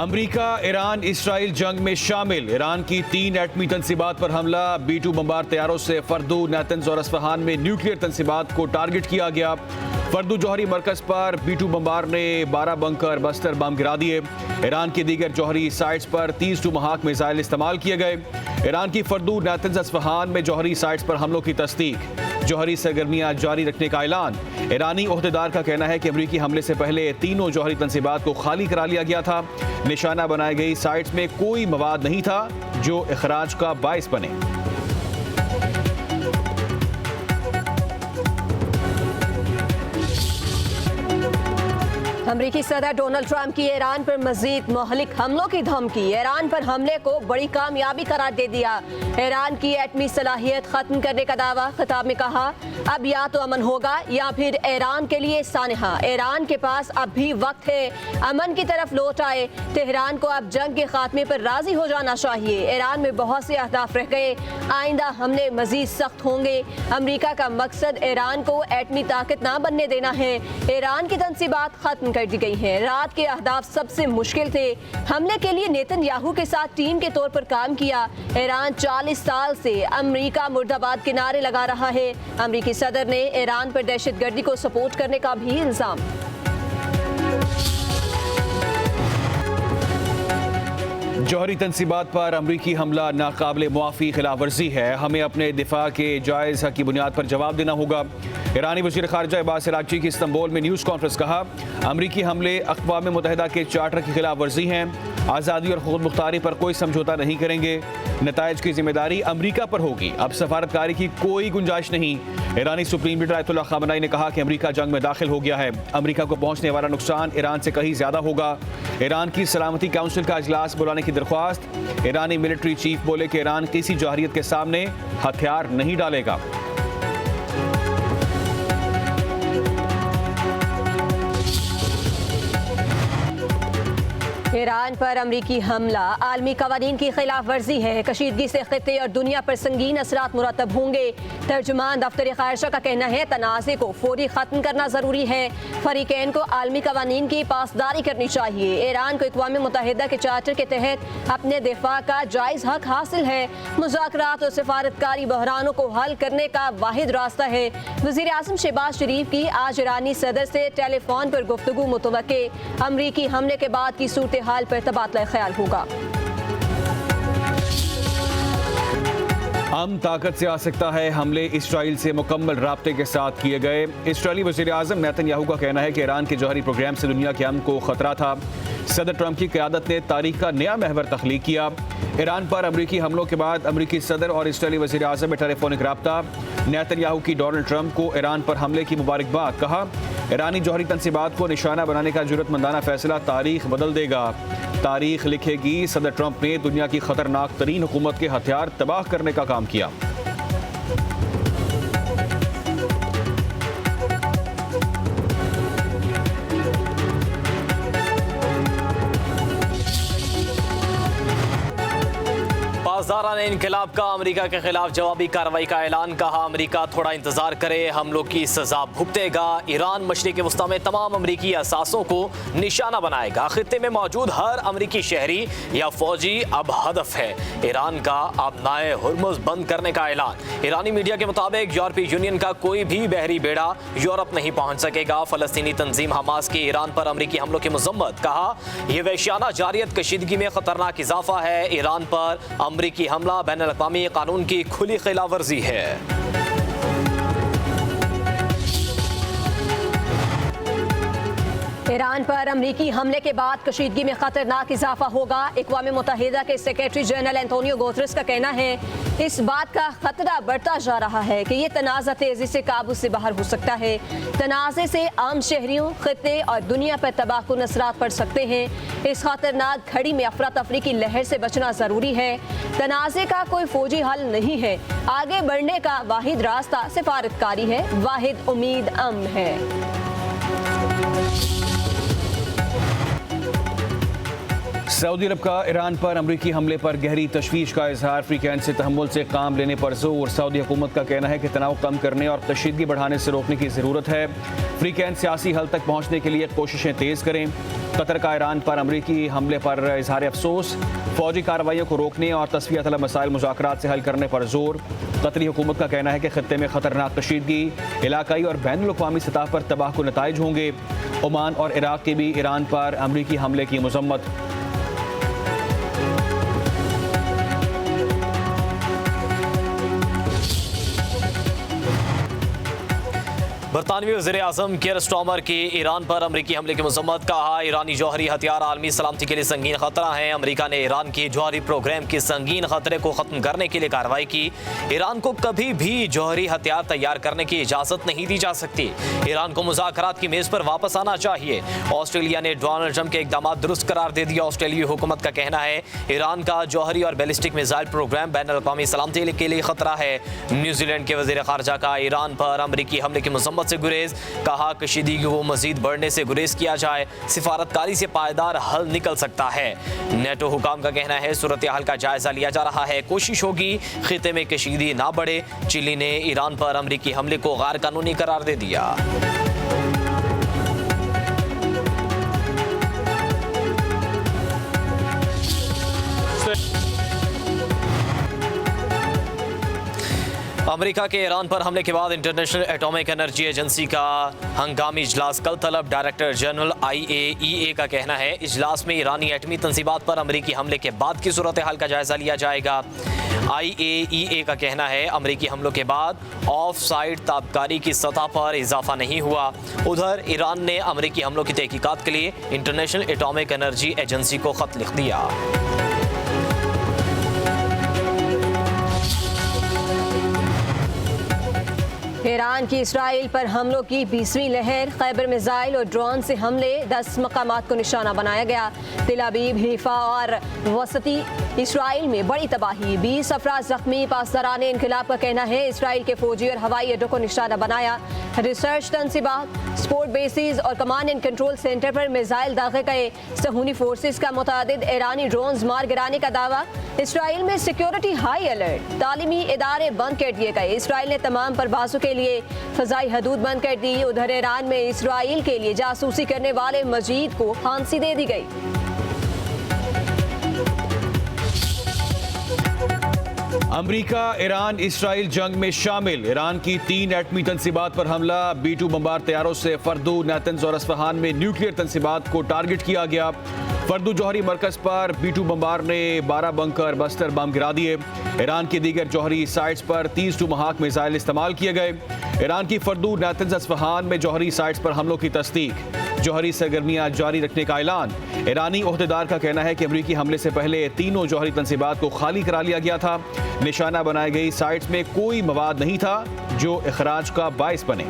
अमरीका Iran Israel जंग में शामिल। ईरान की 3 एटमी तंसीबात पर हमला। B-2 बमबार तैयारों से फर्दू, नेतन्ज और अस्फहान में न्यूक्लियर तंसीबात को टारगेट किया गया। फर्दू जौहरी मरकज पर B-2 बमबार ने 12 बंकर बस्तर बम गिरा दिए। ईरान की दीगर जौहरी साइट्स पर 30 टुमाहाक मिसाइल इस्तेमाल किए गए। ईरान की फर्दू, नेतन्ज, अस्फहान में जौहरी साइट्स पर हमलों की तस्दीक। जौहरी सरगर्मियां जारी रखने का ऐलान। ईरानी ओहदेदार का कहना है कि अमरीकी हमले से पहले तीनों जौहरी तंसीबात को खाली करा लिया गया था। निशाना बनाई गई साइट्स में कोई मवाद नहीं था जो इखराज का बायस बने। अमरीकी सदर डोनाल्ड ट्रंप की ईरान पर मजीद मोहलिक हमलों की धमकी। ईरान पर हमले को बड़ी कामयाबी करार दे दिया। ईरान की एटमी सलाहियत खत्म करने का दावा। खिताब में कहा, अब या तो अमन होगा या फिर ईरान के लिए सानहा। ईरान के पास अब भी वक्त है, अमन की तरफ लौट आए। तेहरान को अब जंग के खात्मे पर राजी हो जाना चाहिए। ईरान में बहुत से अहदाफ रह गए, आइंदा हमले मजीद सख्त होंगे। अमरीका का मकसद ईरान को एटमी ताकत ना बनने देना है। ईरान की तंसीबात खत्म कर दी गई हैं। रात के अहदाफ सबसे मुश्किल थे। हमले के लिए नेतन्याहू के साथ टीम के तौर पर काम किया। ईरान 40 साल से अमरीका मुर्दाबाद के नारे लगा रहा है। अमरीकी सदर ने ईरान पर दहशतगर्दी को सपोर्ट करने का भी इल्जाम। जौहरी तंसीबात पर अमरीकी हमला नाकाबिले मुआफ़ी खिलाफ वर्जी है। हमें अपने दिफा के जायज़ हक की बुनियाद पर जवाब देना होगा। ईरानी वज़ीर ख़ारिजा अब्बास अराग़ची की इस्तांबुल में न्यूज़ कॉन्फ्रेंस। कहा, अमरीकी हमले अक़वाम मुत्तहिदा के चार्टर की खिलाफ वर्जी हैं। आज़ादी और खुद मुख्तारी पर कोई समझौता नहीं करेंगे। नताइज की जिम्मेदारी अमरीका पर होगी। अब सफारतकारी की कोई गुंजाइश नहीं। ईरानी सुप्रीम लीडर आयतुल्लाह ख़ामेनी ने कहा कि अमरीका जंग में दाखिल हो गया है। अमरीका को पहुंचने वाला नुकसान ईरान से कहीं ज़्यादा होगा। ईरान की सलामती काउंसिल का इजलास बुलाने की दरख्वास्त। ईरानी मिलिट्री चीफ बोले कि ईरान किसी जौहरियत के सामने हथियार नहीं डालेगा। ईरान पर अमरीकी हमला आलमी कवानीन की खिलाफ वर्जी है। कशीदगी से खित्ते और दुनिया पर संगीन असरात मुरतब होंगे। तर्जुमान दफ्तर ख़ारिजा का कहना है, तनाज़े को फौरी ख़त्म करना ज़रूरी है। फरीकैन को आलमी कवानीन की पासदारी करनी चाहिए। ईरान को अक़वाम मुत्तहिदा के चार्टर के तहत अपने दिफा का जायज़ हक हासिल है। मुज़ाकरात और सफारतकारी बहरानों को हल करने का वाहिद रास्ता है। वज़ीर आज़म शहबाज शरीफ की आज ईरानी सदर से टेलीफोन पर गुफ्तगू मुतवक्के। अमरीकी हमले के बाद की सूरत हाल पर तबादला ख्याल होगा। अमन ताकत से आ सकता है। हमले इसराइल से मुकम्मल राब्ते के साथ किए गए। इसराइली वज़ीर आज़म नेतन्याहू का कहना है कि ईरान के जौहरी प्रोग्राम से दुनिया के अमन को खतरा था। सदर ट्रंप की क़यादत ने तारीख का नया महवर तख्लीक किया। ईरान पर अमरीकी हमलों के बाद अमरीकी सदर और इसराइली वज़ीर आज़म में टेलीफोनिक राब्ता। नेतन्याहू की डोनाल्ड ट्रंप को ईरान पर हमले की मुबारकबाद। कहा, ईरानी जौहरी तंसीबात को निशाना बनाने का जुर्रतमंदाना फैसला तारीख बदल देगा। तारीख लिखेगी। सदर ट्रंप ने दुनिया की खतरनाक तरीन हुकूमत के हथियार तबाह करने का काम किया। बाज़ारा ने इनकलाब का अमरीका के खिलाफ जवाबी कार्रवाई का ऐलान। कहा, अमरीका थोड़ा इंतजार करे, हमलों की सजा भुगतेगा। ईरान मशरिक़ वस्ता में तमाम अमरीकी असासों को निशाना बनाएगा। खित्ते में मौजूद हर अमरीकी शहरी या फौजी अब हदफ है। ईरान का अब नाए हुर्मुज़ बंद करने का ऐलान। ईरानी मीडिया के मुताबिक यूरोपीय यूनियन का कोई भी बहरी बेड़ा यूरोप नहीं पहुँच सकेगा। फ़लस्तीनी तंजीम हमास की ईरान पर अमरीकी हमलों की मज़म्मत। कहा, यह वहशियाना जारियत कशीदगी में खतरनाक इजाफा है। ईरान पर अमरीकी हमला बैनुल-अक़वामी कानून की खुली खिलाफवर्जी है। ईरान पर अमरीकी हमले के बाद कशीदगी में खतरनाक इजाफा होगा। अक़वाम मुत्तहिदा के सेक्रेटरी जनरल एंटोनियो गुतेरेस का कहना है, इस बात का खतरा बढ़ता जा रहा है कि ये तनाज़ा तेजी से काबू से बाहर हो सकता है। तनाज़े से आम शहरियों, खित्ते और दुनिया पर तबाहकुन असरात पड़ सकते हैं। इस खतरनाक घड़ी में अफरा तफरी की लहर से बचना ज़रूरी है। तनाज़े का कोई फौजी हल नहीं है। आगे बढ़ने का वाहिद रास्ता सिफारतकारी है। वाहिद उम्मीद अमन है। सऊदी अरब का ईरान पर अमरीकी हमले पर गहरी तशवीश का इजहार। फ्रीकैंत से तहम्मुल से काम लेने पर जोर। सऊदी हुकूमत का कहना है कि तनाव कम करने और कशीदगी बढ़ाने से रोकने की ज़रूरत है। फ्रीकैंत सियासी हल तक पहुँचने के लिए कोशिशें तेज़ करें। कतर का ईरान पर अमरीकी हमले पर इजहार अफसोस। फौजी कार्रवाइयों को रोकने और तस्वीर तलब मसाइल मुज़ाकरात से हल करने पर जोर। कतरी हुकूमत का कहना है कि खत्ते में खतरनाक कशीदगी इलाकाई और बैनुल अक़वामी सतह पर तबाहकुन नताइज होंगे। ओमान और इराक की भी ईरान पर अमरीकी हमले की मजम्मत। बरतानवी वज़ीर आज़म कियर स्टार्मर की ईरान पर अमरीकी हमले की मजम्मत। कहा, ईरानी जौहरी हथियार आलमी सलामती के लिए संगीन खतरा है। अमरीका ने ईरान की जौहरी प्रोग्राम के संगीन खतरे को ख़त्म करने के लिए कार्रवाई की। ईरान को कभी भी जौहरी हथियार तैयार करने की इजाज़त नहीं दी जा सकती। ईरान को मुज़ाकरात की मेज़ पर वापस आना चाहिए। ऑस्ट्रेलिया ने डोनाल्ड ट्रंप के इक़दाम दुरुस्त करार दे दिया। ऑस्ट्रेलियाई हुकूमत का कहना है ईरान का जौहरी और बैलिस्टिक मिसाइल प्रोग्राम बैनुल अक़वामी सलामती के लिए खतरा है। न्यूजीलैंड के वज़ीर ख़ारजा का ईरान पर अमरीकी हमले की मजम्मत से गुरेज। कहा, कशीदगी को मजीद बढ़ने से गुरेज किया जाए। सिफारतकारी से पायदार हल निकल सकता है। नेटो हुकाम का कहना है सूरत हाल का जायजा लिया जा रहा है। कोशिश होगी खिते में कशीदगी ना बढ़े। चिली ने ईरान पर अमरीकी हमले को गैर कानूनी करार दे दिया। अमेरिका के ईरान पर हमले के बाद इंटरनेशनल एटॉमिक एनर्जी एजेंसी का हंगामी इजलास कल तलब। डायरेक्टर जनरल IAEA का कहना है इजलास में ईरानी एटमी तंसीबात पर अमेरिकी हमले के बाद की सूरत हाल का जायजा लिया जाएगा। IAEA का कहना है अमेरिकी हमलों के बाद ऑफ साइड ताबकारी की सतह पर इजाफा नहीं हुआ। उधर ईरान ने अमेरिकी हमलों की तहकीकात के लिए इंटरनेशनल एटॉमिक एनर्जी एजेंसी को खत लिख दिया। ईरान की इसराइल पर हमलों की 20वीं लहर। खैबर मिसाइल और ड्रोन से हमले, 10 मकामात को निशाना बनाया गया। तेल अवीव, हीफा और वसती इसराइल में बड़ी तबाही, 20 अफराद जख्मी। पासदारान इनकलाब का कहना है इसराइल के फौजी और हवाई अड्डों को निशाना बनाया। रिसर्च तनसीबात, स्पोर्ट बेसिस और कमांड एंड कंट्रोल सेंटर पर मिसाइल दागे गए। सहूनी फोर्सेस का मुतादिद ईरानी ड्रोन्स मार गिराने का दावा। इसराइल में सिक्योरिटी हाई अलर्ट, तालीमी इदारे बंद कर दिए गए। इसराइल ने तमाम परवाजों के लिए फ़ज़ाई हदूद बंद कर दी। उधर ईरान में इसराइल के लिए जासूसी करने वाले मजीद को फांसी दे दी गई। अमरीका ईरान इसराइल जंग में शामिल। ईरान की 3 एटमी तंसीबात पर हमला। B-2 बमबार तैयारों से फर्दू, नातंज और अस्फहान में न्यूक्लियर तंसीबात को टारगेट किया गया। फर्दू जौहरी मरकज पर B-2 बमबार ने 12 बंकर बस्तर बम गिरा दिए। ईरान की दीगर जौहरी साइट्स पर 30 टुमाहाक मिसाइल इस्तेमाल किए गए। ईरान की फर्दू, नातंज, अस्फहान में जौहरी साइट्स पर हमलों की तस्दीक। जौहरी सरगर्मियां जारी रखने का ऐलान। ईरानी ओहदेदार का कहना है कि अमरीकी हमले से पहले तीनों जौहरी तंसीबात को खाली करा लिया गया था। निशाना बनाई गई साइट्स में कोई मवाद नहीं था जो इखराज का बायस बने।